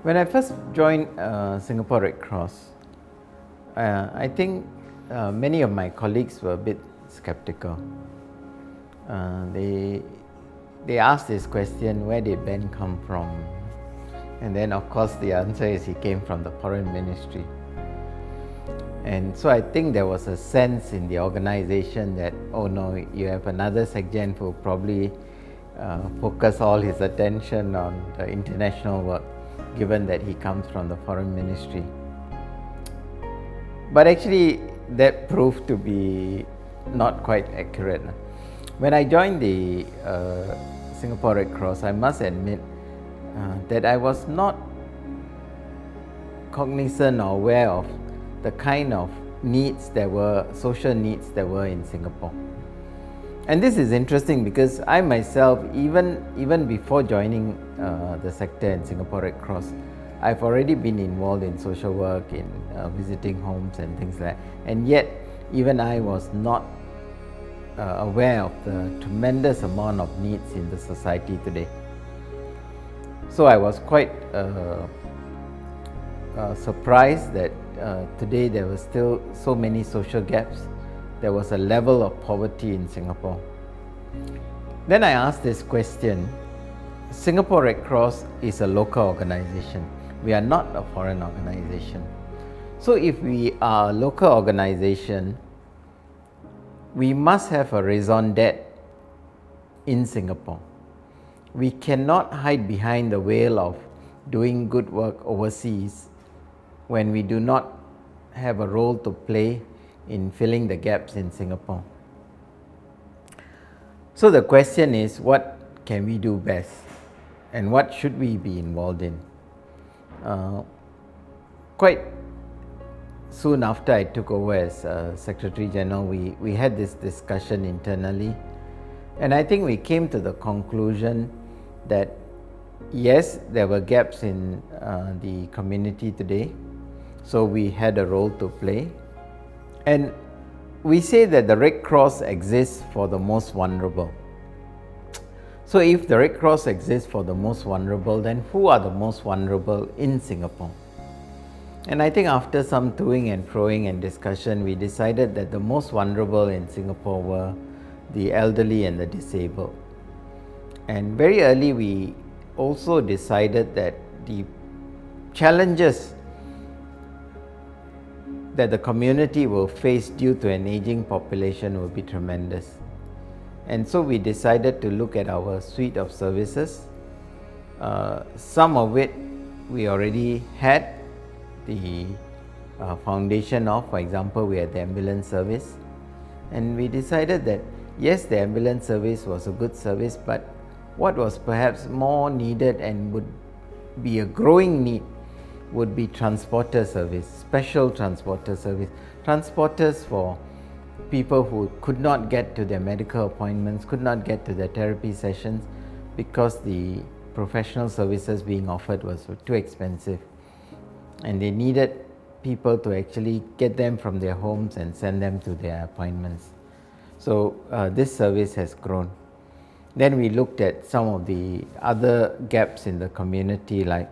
When I first joined Singapore Red Cross, I think many of my colleagues were a bit skeptical. They asked this question, where did Ben come from? And then of course the answer is he came from the foreign ministry. And so I think there was a sense in the organization that, oh no, you have another SecGen who probably focus all his attention on the international work, given that he comes from the foreign ministry. But actually that proved to be not quite accurate. When I joined the Singapore Red Cross, I must admit that I was not cognizant or aware of the kind of needs that were, social needs that were in Singapore. And this is interesting because I myself, even before joining the sector in Singapore Red Cross, I've already been involved in social work, in visiting homes and things like that. And yet, even I was not aware of the tremendous amount of needs in the society today. So I was quite surprised that today there were still so many social gaps. There was a level of poverty in Singapore. Then I asked this question. Singapore Red Cross is a local organization. We are not a foreign organization. So if we are a local organization, we must have a raison d'etre in Singapore. We cannot hide behind the veil of doing good work overseas when we do not have a role to play in filling the gaps in Singapore. So the question is, what can we do best and what should we be involved in? Quite soon after I took over as Secretary General, we had this discussion internally, and I think we came to the conclusion that yes, there were gaps in the community today, so we had a role to play. And we say that the Red Cross exists for the most vulnerable. So if the Red Cross exists for the most vulnerable, then who are the most vulnerable in Singapore? And I think after some toing and froing and discussion, we decided that the most vulnerable in Singapore were the elderly and the disabled. And very early we also decided that the challenges that the community will face due to an aging population will be tremendous. And so we decided to look at our suite of services. Some of it we already had the foundation of. For example, we had the ambulance service, and we decided that yes, the ambulance service was a good service, but what was perhaps more needed and would be a growing need would be transporter service, special transporter service, transporters for people who could not get to their medical appointments, could not get to their therapy sessions because the professional services being offered was too expensive, and they needed people to actually get them from their homes and send them to their appointments. So this service has grown. Then we looked at some of the other gaps in the community, like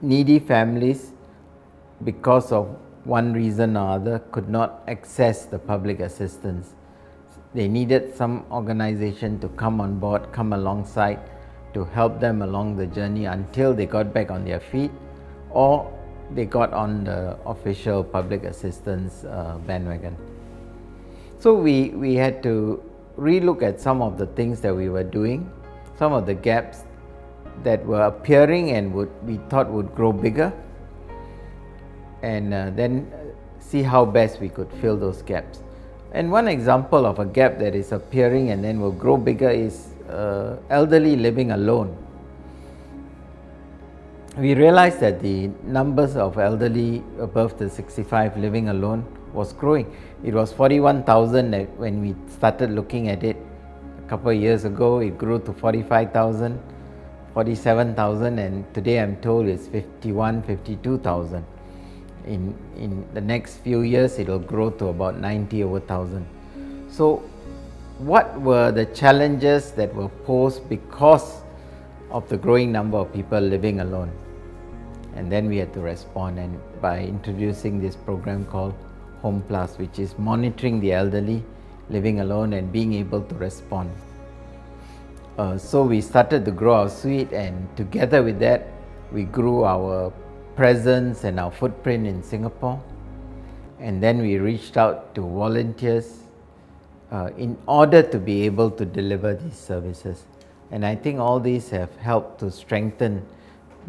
needy families, because of one reason or other, could not access the public assistance. They needed some organization to come on board, come alongside to help them along the journey until they got back on their feet or they got on the official public assistance bandwagon. So we had to relook at some of the things that we were doing, some of the gaps that were appearing and we thought would grow bigger, and then see how best we could fill those gaps. And one example of a gap that is appearing and then will grow bigger is elderly living alone. We realized that the numbers of elderly above the 65 living alone was growing. It was 41,000 when we started looking at it a couple of years ago. It grew to 45,000, 47,000, and today I'm told it's 51, 52,000. In the next few years, it will grow to about 90,000. So what were the challenges that were posed because of the growing number of people living alone. And then we had to respond, and by introducing this program called Home Plus, which is monitoring the elderly living alone and being able to respond. So we started to grow our suite, and together with that, we grew our presence and our footprint in Singapore. And then we reached out to volunteers in order to be able to deliver these services. And I think all these have helped to strengthen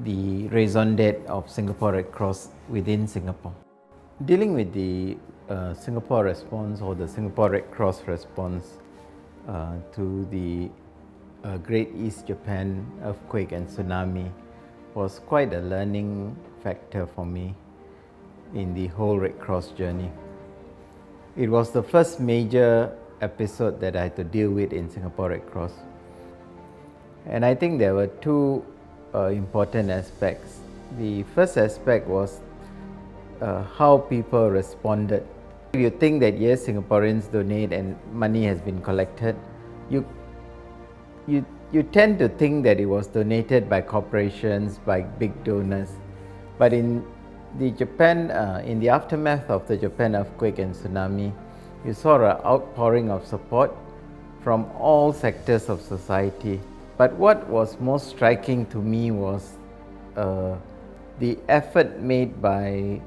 the raison d'etre of Singapore Red Cross within Singapore. Dealing with the Singapore response, or the Singapore Red Cross response to the Great East Japan earthquake and tsunami was quite a learning factor for me in the whole Red Cross journey. It was the first major episode that I had to deal with in Singapore Red Cross. And I think there were two important aspects. The first aspect was how people responded. If you think that yes, Singaporeans donate and money has been collected, you tend to think that it was donated by corporations, by big donors. But in the Japan, in the aftermath of the Japan earthquake and tsunami, you saw an outpouring of support from all sectors of society. But what was most striking to me was the effort made by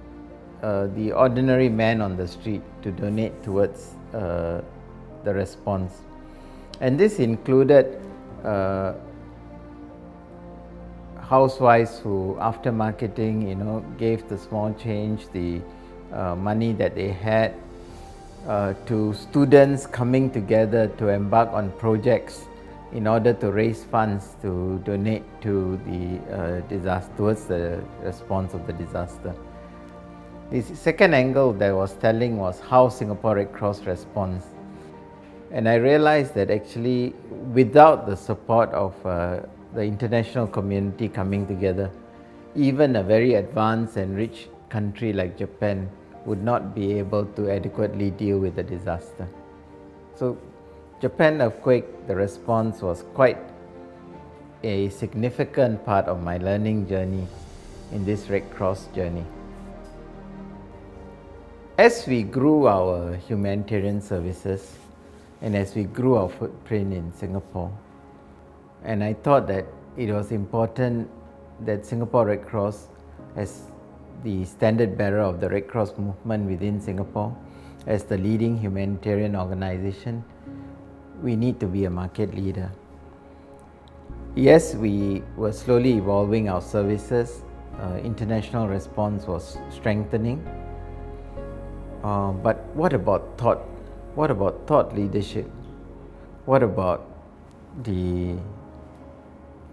the ordinary man on the street to donate towards the response. And this included housewives who, after marketing, gave the small change, the money that they had, to students coming together to embark on projects in order to raise funds to donate to the disaster, towards the response of the disaster. The second angle that I was telling was how Singapore Red Cross responds. And I realized that actually, without the support of the international community coming together, even a very advanced and rich country like Japan would not be able to adequately deal with the disaster. So, Japan earthquake, the response was quite a significant part of my learning journey in this Red Cross journey. As we grew our humanitarian services and as we grew our footprint in Singapore, and I thought that it was important that Singapore Red Cross, as the standard bearer of the Red Cross movement within Singapore, as the leading humanitarian organization, we need to be a market leader. Yes, we were slowly evolving our services. International response was strengthening. But what about thought? What about thought leadership? What about the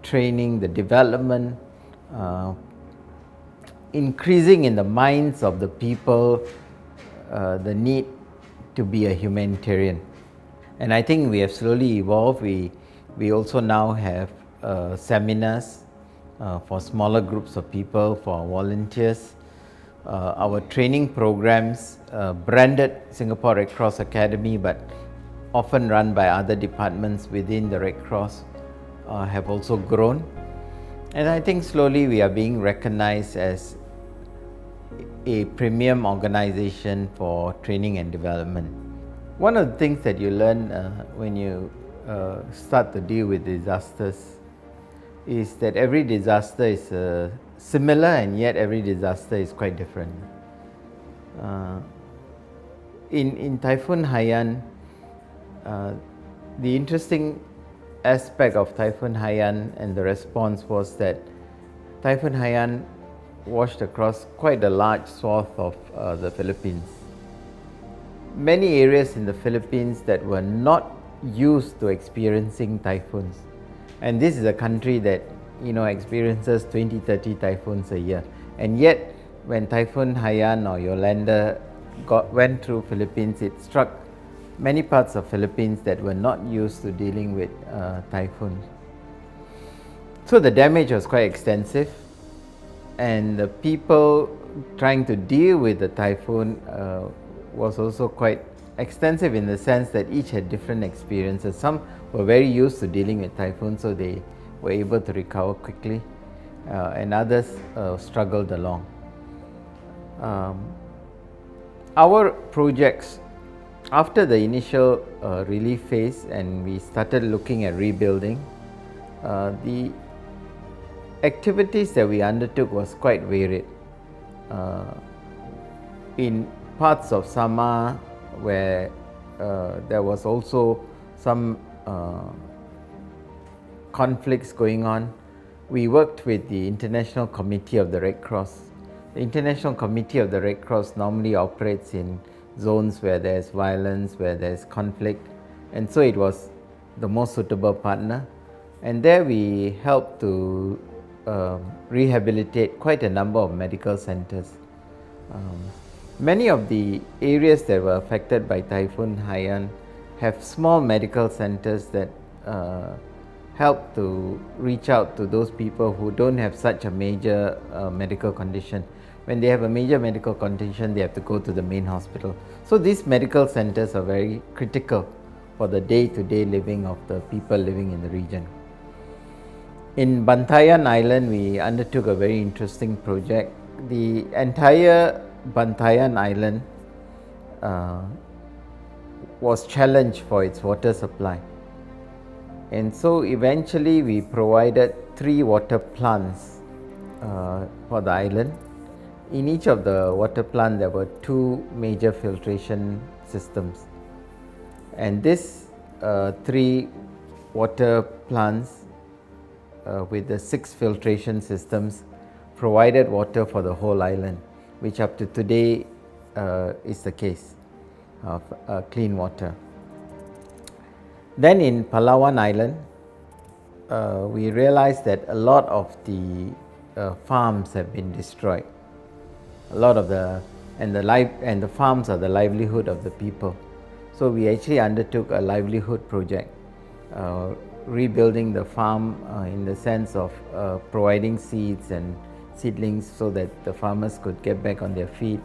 training, the development, increasing in the minds of the people the need to be a humanitarian? And I think we have slowly evolved. We also now have seminars for smaller groups of people, for volunteers. Our training programs, branded Singapore Red Cross Academy, but often run by other departments within the Red Cross, have also grown. And I think slowly we are being recognized as a premium organization for training and development. One of the things that you learn when you start to deal with disasters is that every disaster is similar, and yet every disaster is quite different. In Typhoon Haiyan, the interesting aspect of Typhoon Haiyan and the response was that Typhoon Haiyan washed across quite a large swath of the Philippines. Many areas in the Philippines that were not used to experiencing typhoons. And this is a country that experiences 20-30 typhoons a year. And yet, when Typhoon Haiyan or Yolanda went through Philippines, it struck many parts of Philippines that were not used to dealing with typhoons. So the damage was quite extensive, and the people trying to deal with the typhoon was also quite extensive in the sense that each had different experiences. Some were very used to dealing with typhoons, so they were able to recover quickly, and others struggled along. Our projects, after the initial relief phase and we started looking at rebuilding, the activities that we undertook was quite varied. In parts of Samar where there was also some conflicts going on, we worked with the International Committee of the Red Cross. The International Committee of the Red Cross normally operates in zones where there's violence, where there's conflict, and so it was the most suitable partner. And there we helped to rehabilitate quite a number of medical centers. Many of the areas that were affected by Typhoon Haiyan have small medical centers that help to reach out to those people who don't have such a major medical condition. When they have a major medical condition, they have to go to the main hospital. So these medical centers are very critical for the day-to-day living of the people living in the region. In Bantayan Island, we undertook a very interesting project. The entire Bantayan Island was challenged for its water supply. And so eventually we provided 3 water plants for the island. In each of the water plants there were 2 major filtration systems. And these 3 water plants with the 6 filtration systems provided water for the whole island, which up to today is the case of clean water. Then in Palawan Island, we realized that a lot of the farms have been destroyed. A lot of the farms are the livelihood of the people. So we actually undertook a livelihood project, rebuilding the farm in the sense of providing seeds and seedlings so that the farmers could get back on their feet,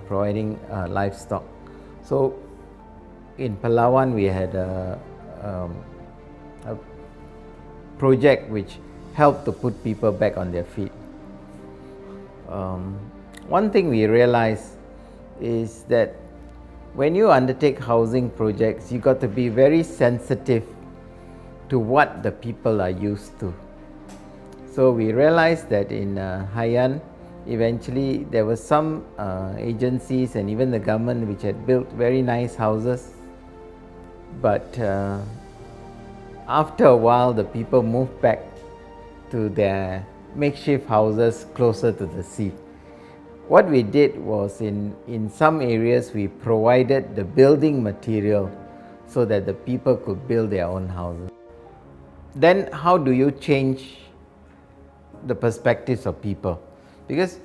providing livestock. So in Palawan we had a project which helped to put people back on their feet. One thing we realized is that when you undertake housing projects, you got to be very sensitive to what the people are used to. So we realized that in Haiyan, eventually there were some agencies and even the government which had built very nice houses, but after a while the people moved back to their makeshift houses closer to the sea. What we did was in some areas we provided the building material so that the people could build their own houses. Then how do you change the perspectives of people? Because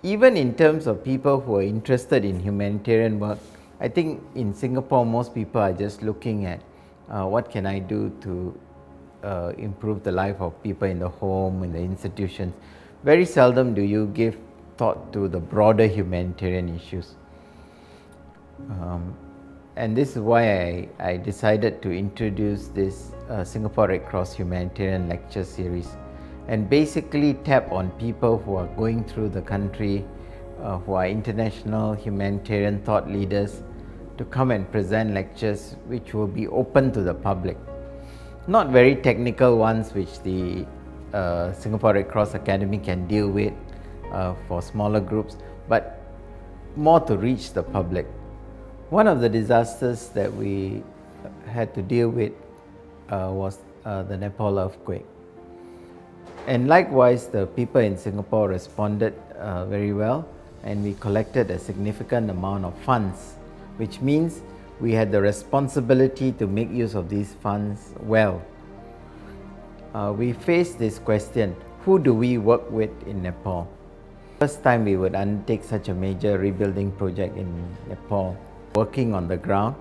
even in terms of people who are interested in humanitarian work, I think in Singapore most people are just looking at what can I do to improve the life of people in the home, in the institutions. Very seldom do you give thought to the broader humanitarian issues. And this is why I decided to introduce this Singapore Red Cross Humanitarian Lecture Series and basically tap on people who are going through the country, who are international humanitarian thought leaders, to come and present lectures which will be open to the public. Not very technical ones which the Singapore Red Cross Academy can deal with for smaller groups, but more to reach the public. One of the disasters that we had to deal with was the Nepal earthquake. And likewise, the people in Singapore responded very well, and we collected a significant amount of funds, which means we had the responsibility to make use of these funds well. We faced this question, who do we work with in Nepal? First time we would undertake such a major rebuilding project in Nepal, working on the ground.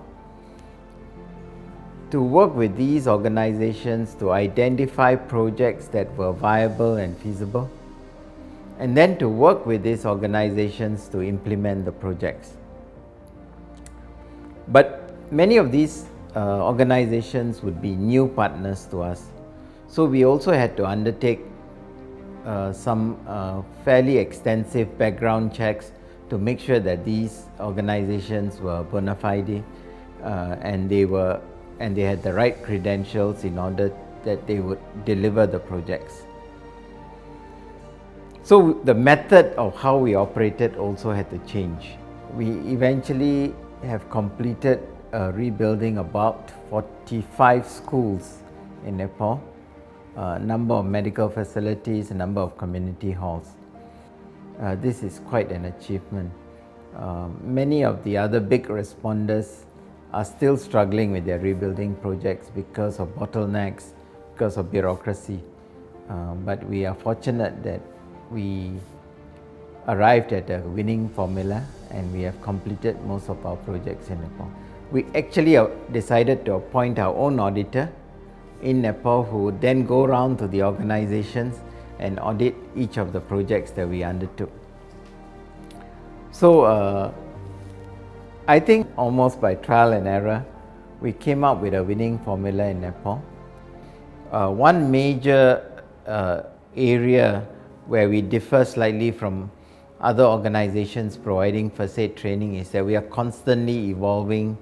To work with these organizations to identify projects that were viable and feasible, and then to work with these organizations to implement the projects. But many of these organizations would be new partners to us. So we also had to undertake some fairly extensive background checks to make sure that these organizations were bona fide and they had the right credentials in order that they would deliver the projects. So the method of how we operated also had to change. We eventually have completed rebuilding about 45 schools in Nepal, a number of medical facilities, a number of community halls. This is quite an achievement. Many of the other big responders are still struggling with their rebuilding projects because of bottlenecks, because of bureaucracy. But we are fortunate that we arrived at a winning formula and we have completed most of our projects in Nepal. We actually decided to appoint our own auditor in Nepal who would then go around to the organizations and audit each of the projects that we undertook. So I think almost by trial and error, we came up with a winning formula in Nepal. One major area where we differ slightly from other organizations providing first aid training is that we are constantly evolving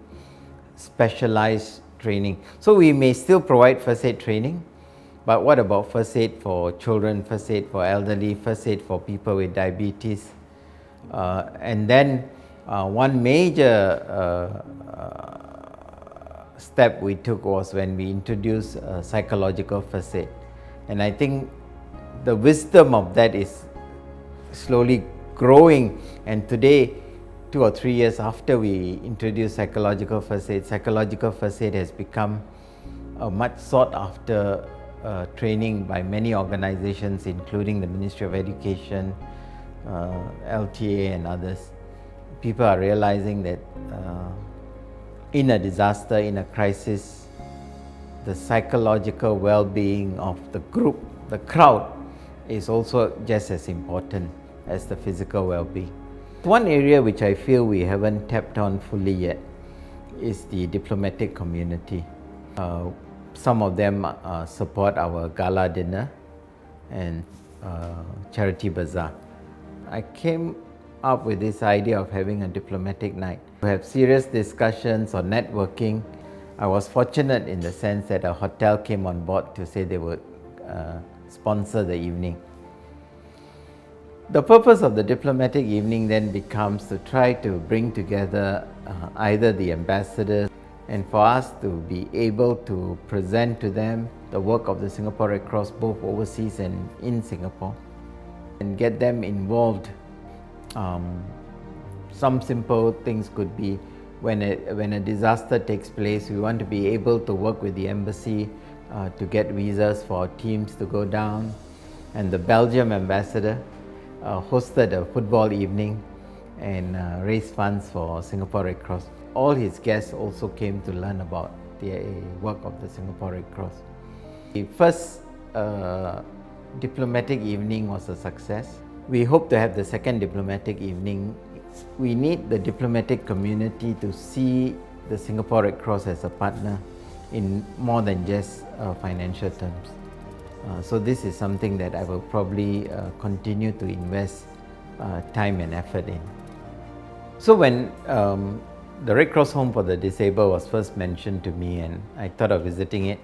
specialized training. So we may still provide first aid training, but what about first aid for children, first aid for elderly, first aid for people with diabetes? And then one major step we took was when we introduced psychological first aid. And I think the wisdom of that is slowly growing, and today, 2 or 3 years after we introduced psychological first aid has become a much sought after training by many organizations, including the Ministry of Education, LTA and others. People are realizing that in a disaster, in a crisis, the psychological well-being of the group, the crowd, is also just as important as the physical well-being. One area which I feel we haven't tapped on fully yet is the diplomatic community. Some of them support our gala dinner and charity bazaar. I came up with this idea of having a diplomatic night. We have serious discussions or networking. I was fortunate in the sense that a hotel came on board to say they would sponsor the evening. The purpose of the diplomatic evening then becomes to try to bring together either the ambassadors and for us to be able to present to them the work of the Singapore Red Cross both overseas and in Singapore and get them involved. Some simple things could be when a disaster takes place, we want to be able to work with the embassy to get visas for our teams to go down, and the Belgium ambassador hosted a football evening and raised funds for Singapore Red Cross. All his guests also came to learn about the work of the Singapore Red Cross. The first diplomatic evening was a success. We hope to have the second diplomatic evening. We need the diplomatic community to see the Singapore Red Cross as a partner in more than just financial terms. So this is something that I will probably continue to invest time and effort in. So when the Red Cross Home for the Disabled was first mentioned to me and I thought of visiting it,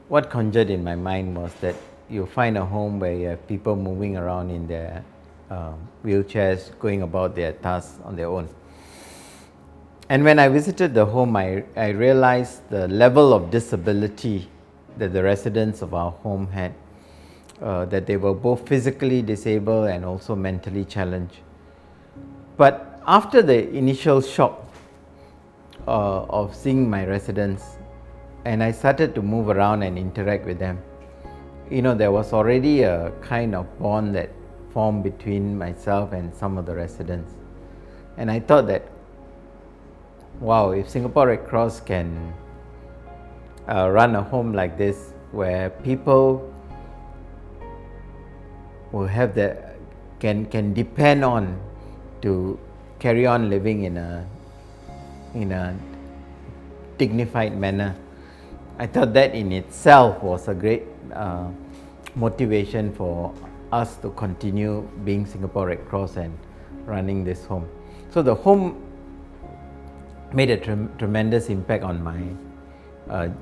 what conjured in my mind was that you find a home where you have people moving around in their wheelchairs, going about their tasks on their own. And when I visited the home, I realized the level of disability that the residents of our home had, that they were both physically disabled and also mentally challenged. But after the initial shock of seeing my residents, and I started to move around and interact with them, there was already a kind of bond that formed between myself and some of the residents. And I thought that, wow, if Singapore Red Cross can run a home like this where people will have can depend on to carry on living in a dignified manner, I thought that in itself was a great motivation for us to continue being Singapore Red Cross and running this home. So the home made a tremendous impact on my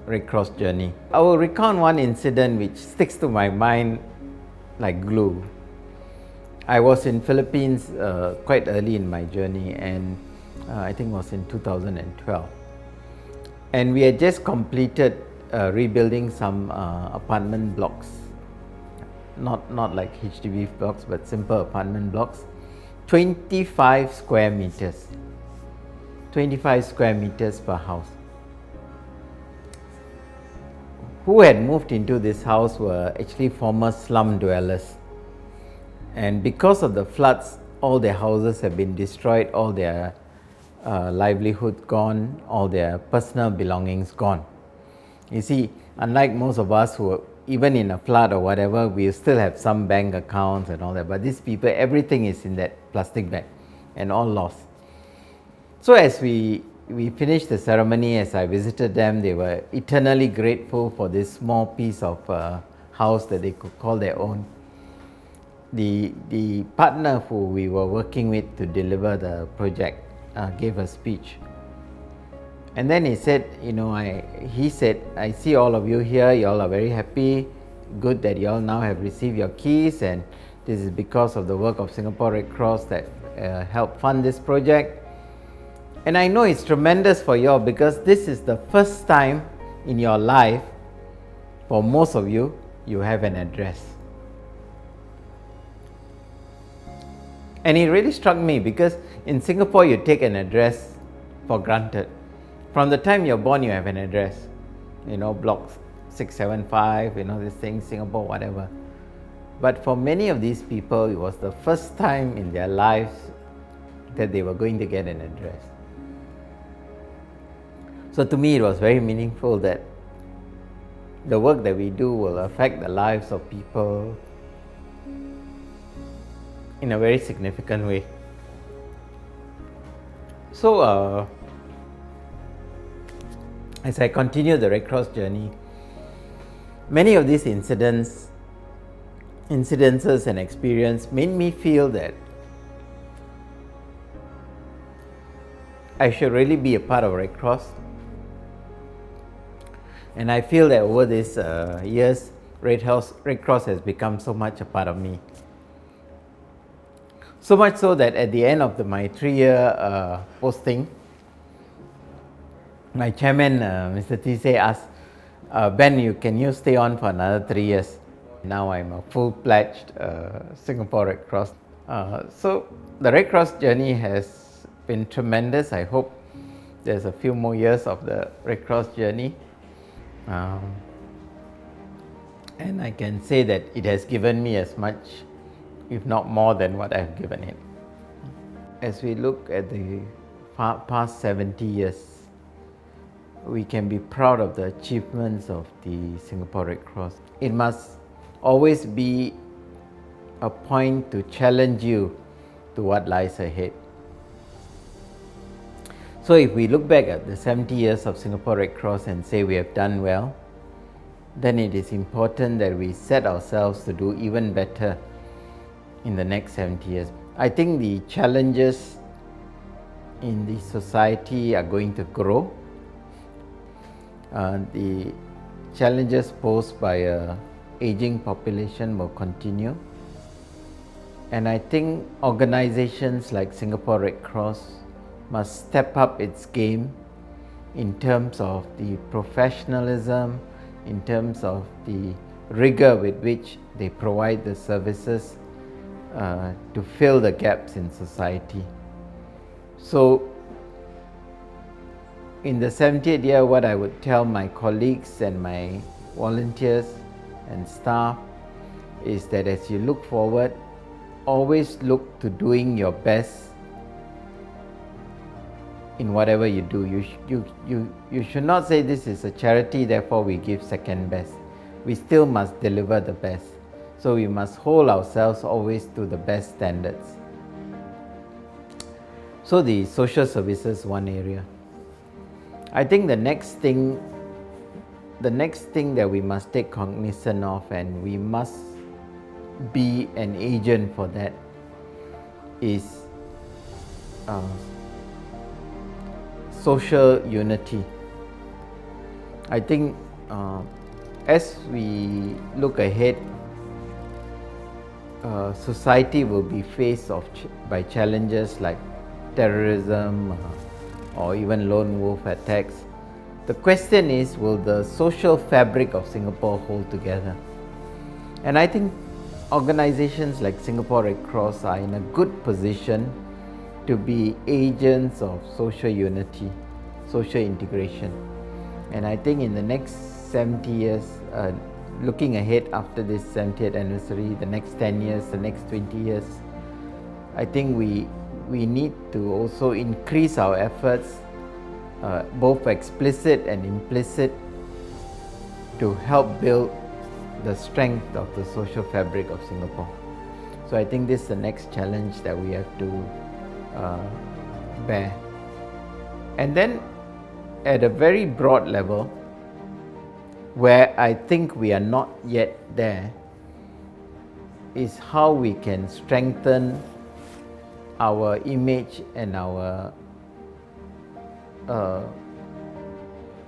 Red Cross journey. I will recount one incident which sticks to my mind like glue. I was in Philippines quite early in my journey, and I think it was in 2012. And we had just completed rebuilding some apartment blocks, not like HDB blocks, but simple apartment blocks, 25 square meters. 25 square meters per house. Who had moved into this house were actually former slum dwellers. And because of the floods, all their houses have been destroyed, all their livelihood gone, all their personal belongings gone. You see, unlike most of us who are, even in a flood or whatever, we still have some bank accounts and all that, but these people, everything is in that plastic bag and all lost. So as we finished the ceremony, as I visited them, they were eternally grateful for this small piece of house that they could call their own. The partner who we were working with to deliver the project gave a speech. And then he said, I see all of you here, you all are very happy, good that you all now have received your keys, and this is because of the work of Singapore Red Cross that helped fund this project. And I know it's tremendous for you all because this is the first time in your life, for most of you, you have an address. And it really struck me because in Singapore you take an address for granted. From the time you're born, you have an address, blocks 675, this thing, Singapore, whatever. But for many of these people, it was the first time in their lives that they were going to get an address. So to me, it was very meaningful that the work that we do will affect the lives of people in a very significant way. So as I continue the Red Cross journey, many of these incidences and experience made me feel that I should really be a part of Red Cross. And I feel that over these years, Red Cross has become so much a part of me. So much so that at the end of my 3-year posting, my chairman, Mr. Tise, asked, Ben, can you stay on for another 3 years? Now I'm a full-fledged Singapore Red Cross. So the Red Cross journey has been tremendous. I hope there's a few more years of the Red Cross journey. And I can say that it has given me as much, if not more, than what I've given it. As we look at the past 70 years, we can be proud of the achievements of the Singapore Red Cross. It must always be a point to challenge you to what lies ahead. So if we look back at the 70 years of Singapore Red Cross and say we have done well, then it is important that we set ourselves to do even better in the next 70 years. I think the challenges in the society are going to grow. The challenges posed by an aging population will continue. And I think organizations like Singapore Red Cross must step up its game in terms of the professionalism, in terms of the rigor with which they provide the services to fill the gaps in society. So in the 70th year, what I would tell my colleagues and my volunteers and staff is that as you look forward, always look to doing your best in whatever you do. You should not say this is a charity, therefore we give second best. We still must deliver the best. So we must hold ourselves always to the best standards. So the social services, one area. I think the next thing the next thing that we must take cognizance of, and we must be an agent for that, is social unity. I think as we look ahead, society will be faced by challenges like terrorism or even lone wolf attacks. The question is, will the social fabric of Singapore hold together? And I think organizations like Singapore Red Cross are in a good position to be agents of social unity, social integration. And I think in the next 70 years, looking ahead after this 70th anniversary, the next 10 years, the next 20 years, I think we need to also increase our efforts, both explicit and implicit, to help build the strength of the social fabric of Singapore. So I think this is the next challenge that we have to bear. And then at a very broad level, where I think we are not yet there, is how we can strengthen our image and our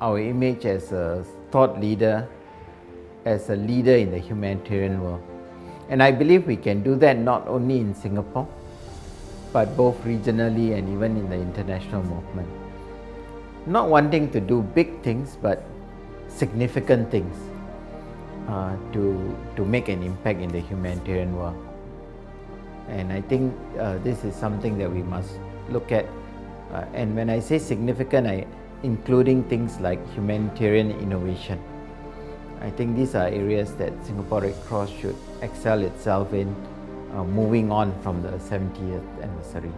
image as a thought leader, as a leader in the humanitarian world. And I believe we can do that not only in Singapore, but both regionally and even in the international movement. Not wanting to do big things, but significant things to make an impact in the humanitarian world. And I think this is something that we must look at. And when I say significant, including things like humanitarian innovation. I think these are areas that Singapore Red Cross should excel itself in, moving on from the 70th anniversary.